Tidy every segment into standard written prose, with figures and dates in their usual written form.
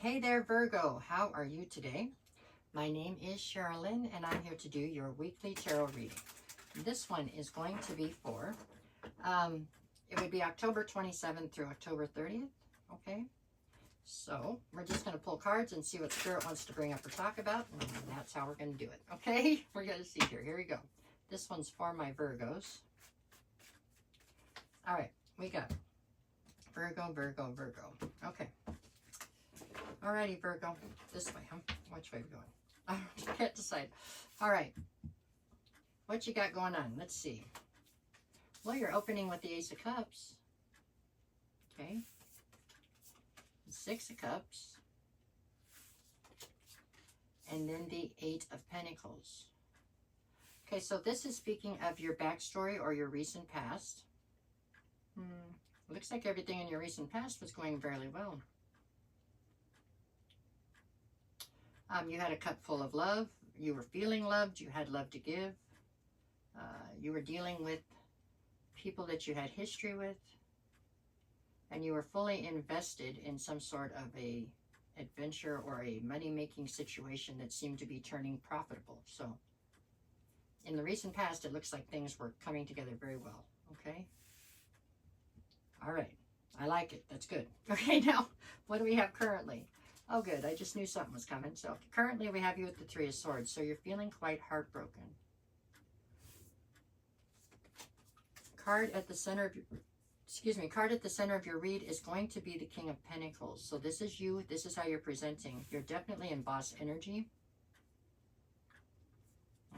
Hey there, Virgo. How are you today? My name is Sherilyn, and I'm here to do your weekly tarot reading. This one is going to be for, it would be October 27th through October 30th, okay? So we're just going to pull cards and see what Spirit wants to bring up or talk about, and that's how we're going to do it, okay? We're going to see here. Here we go. This one's for my Virgos. All right, we got Virgo, Virgo, Virgo. Okay. Alrighty, Virgo. This way, huh? Which way are we going? I can't decide. All right. What you got going on? Let's see. Well, you're opening with the Ace of Cups. Okay. The Six of Cups. And then the Eight of Pentacles. Okay, so this is speaking of your backstory or your recent past. Looks like everything in your recent past was going fairly well. You had a cup full of love. You were feeling loved. You had love to give. You were dealing with people that you had history with. And you were fully invested in some sort of a adventure or a money-making situation that seemed to be turning profitable. So in the recent past, it looks like things were coming together very well. Okay? All right. I like it. That's good. Okay, now, what do we have currently? Oh, good. I just knew something was coming. So currently we have you with the Three of Swords. So you're feeling quite heartbroken. Card at the center of your, card at the center of your read is going to be the King of Pentacles. So this is you. This is how you're presenting. You're definitely in boss energy.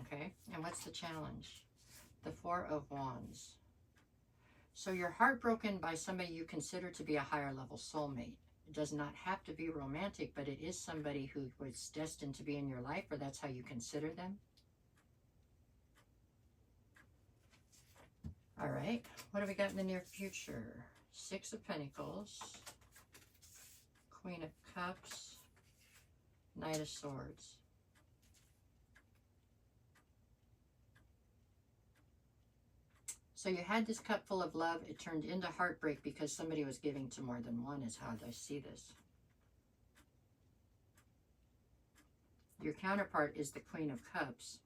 Okay. And what's the challenge? The Four of Wands. So you're heartbroken by somebody you consider to be a higher level soulmate. It does not have to be romantic, but it is somebody who was destined to be in your life, or that's how you consider them. All right, what do we got in the near future? Six of Pentacles, Queen of Cups, Knight of Swords. So you had this cup full of love. It turned into heartbreak because somebody was giving to more than one, is how I see this. Your counterpart is the Queen of Cups.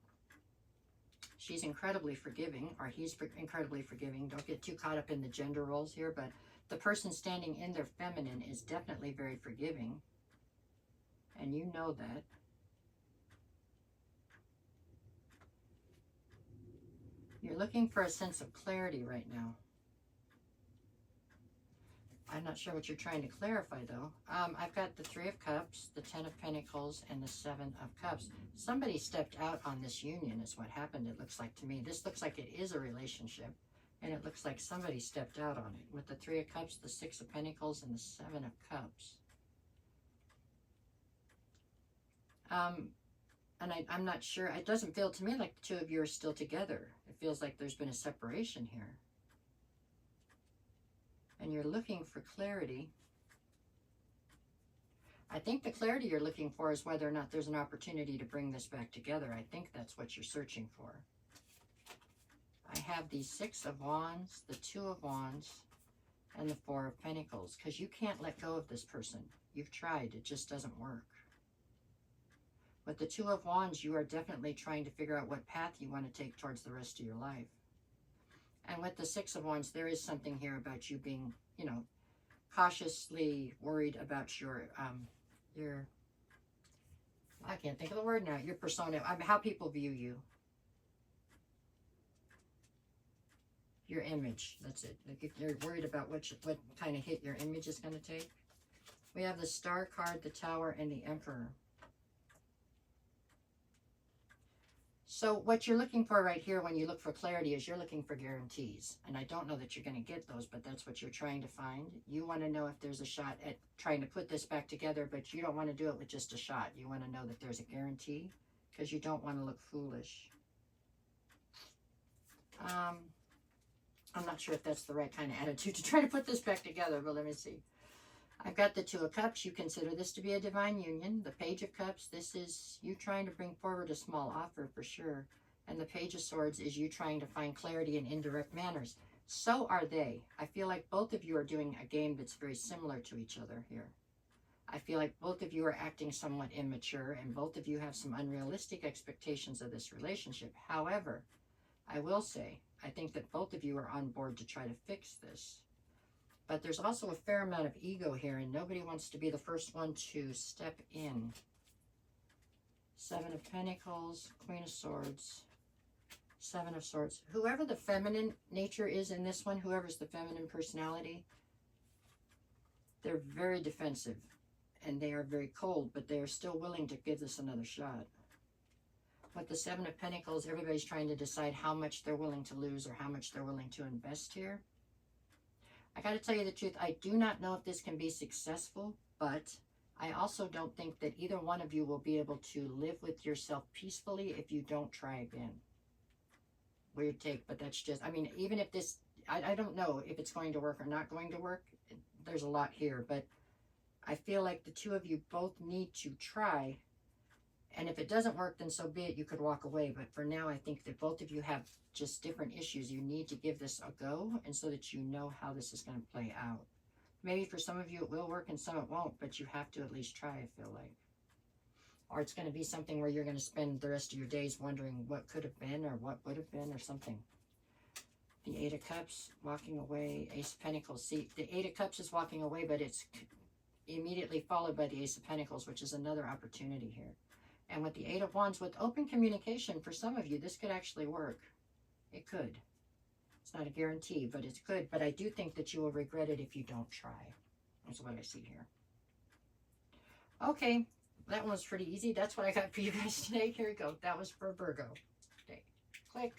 She's incredibly forgiving, or he's incredibly forgiving. Don't get too caught up in the gender roles here, but the person standing in their feminine is definitely very forgiving. And you know that. You're looking for a sense of clarity right now. I'm not sure what you're trying to clarify, though. I've got the Three of Cups, the Ten of Pentacles, and the Seven of Cups. Somebody stepped out on this union is what happened, it looks like to me. This looks like it is a relationship, and it looks like somebody stepped out on it with the Three of Cups, the Six of Pentacles, and the Seven of Cups. And I'm not sure. It doesn't feel to me like the two of you are still together. It feels like there's been a separation here. And you're looking for clarity. I think the clarity you're looking for is whether or not there's an opportunity to bring this back together. I think that's what you're searching for. I have the Six of Wands, the Two of Wands, and the Four of Pentacles, because you can't let go of this person. You've tried. It just doesn't work. With the Two of Wands, you are definitely trying to figure out what path you want to take towards the rest of your life. And with the Six of Wands, there is something here about you being, you know, cautiously worried about your I can't think of the word now, your persona, how people view you. Your image, that's it. Like if you're worried about what kind of hit your image is going to take. We have the Star card, the Tower, and the Emperor. So what you're looking for right here when you look for clarity is you're looking for guarantees. And I don't know that you're going to get those, but that's what you're trying to find. You want to know if there's a shot at trying to put this back together, but you don't want to do it with just a shot. You want to know that there's a guarantee because you don't want to look foolish. I'm not sure if that's the right kind of attitude to try to put this back together, but let me see. I've got the Two of Cups. You consider this to be a divine union. The Page of Cups, this is you trying to bring forward a small offer for sure. And the Page of Swords is you trying to find clarity in indirect manners. So are they. I feel like both of you are doing a game that's very similar to each other here. I I feel like both of you are acting somewhat immature, and both of you have some unrealistic expectations of this relationship. However, I will say, I think that both of you are on board to try to fix this. But there's also a fair amount of ego here, and nobody wants to be the first one to step in. Seven of Pentacles, Queen of Swords, Seven of Swords. Whoever the feminine nature is in this one, whoever's the feminine personality, they're very defensive and they are very cold, but they are still willing to give this another shot. With the Seven of Pentacles, everybody's trying to decide how much they're willing to lose or how much they're willing to invest here. I got to tell you the truth, I do not know if this can be successful, but I also don't think that either one of you will be able to live with yourself peacefully if you don't try again. Weird take, but that's just, I mean, even if this, I don't know if it's going to work or not going to work. There's a lot here, but I feel like the two of you both need to try. And if it doesn't work, then so be it. You could walk away. But for now, I think that both of you have just different issues. You need to give this a go, and so that you know how this is going to play out. Maybe for some of you it will work and some it won't, but you have to at least try, I feel like. Or it's going to be something where you're going to spend the rest of your days wondering what could have been or what would have been or something. The Eight of Cups, walking away, Ace of Pentacles. See, the Eight of Cups is walking away, but it's immediately followed by the Ace of Pentacles, which is another opportunity here. And with the Eight of Wands, with open communication, for some of you, this could actually work. It could. It's not a guarantee, but it's good. But I do think that you will regret it if you don't try. That's what I see here. Okay, that one was pretty easy. That's what I got for you guys today. Here we go. That was for Virgo. Okay, click.